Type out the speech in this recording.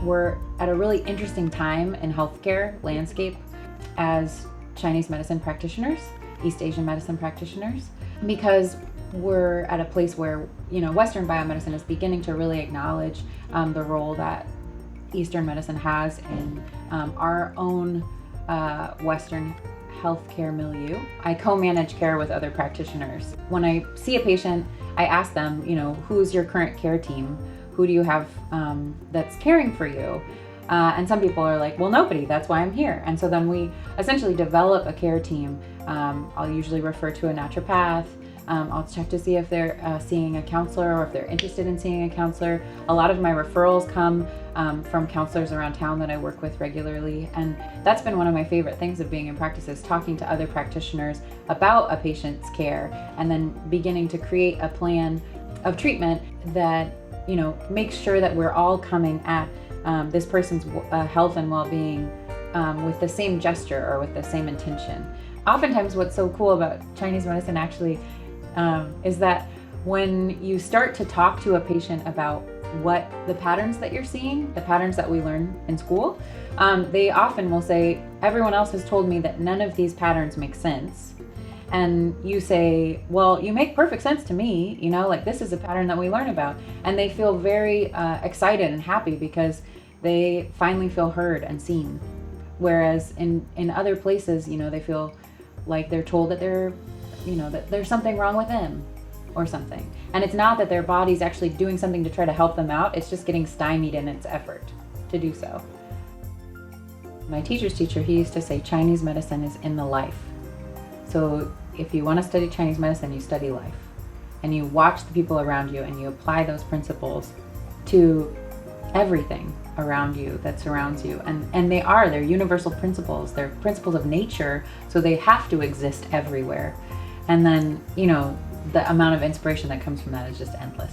we're at a really interesting time in healthcare landscape as Chinese medicine practitioners, East Asian medicine practitioners, because we're at a place where, Western biomedicine is beginning to really acknowledge the role that Eastern medicine has in our own Western healthcare milieu. I co-manage care with other practitioners. When I see a patient, I ask them, who's your current care team? Who do you have that's caring for you? And some people are like, well, nobody, that's why I'm here. And so then we essentially develop a care team. I'll usually refer to a naturopath. I'll check to see if they're seeing a counselor or if they're interested in seeing a counselor. A lot of my referrals come from counselors around town that I work with regularly. And that's been one of my favorite things of being in practice, is talking to other practitioners about a patient's care and then beginning to create a plan of treatment that, makes sure that we're all coming at this person's health and well-being with the same gesture or with the same intention. Oftentimes what's so cool about Chinese medicine actually is that when you start to talk to a patient about what the patterns that you're seeing, the patterns that we learn in school, they often will say, everyone else has told me that none of these patterns make sense. And you say, well, you make perfect sense to me, this is a pattern that we learn about. And they feel very excited and happy because they finally feel heard and seen. Whereas in other places, they feel like they're told that that there's something wrong with them or something. And it's not that their body's actually doing something to try to help them out, it's just getting stymied in its effort to do so. My teacher's teacher, he used to say Chinese medicine is in the life. So if you want to study Chinese medicine, you study life. And you watch the people around you and you apply those principles to everything around you that surrounds you. And they're universal principles. They're principles of nature, so they have to exist everywhere. And then, the amount of inspiration that comes from that is just endless.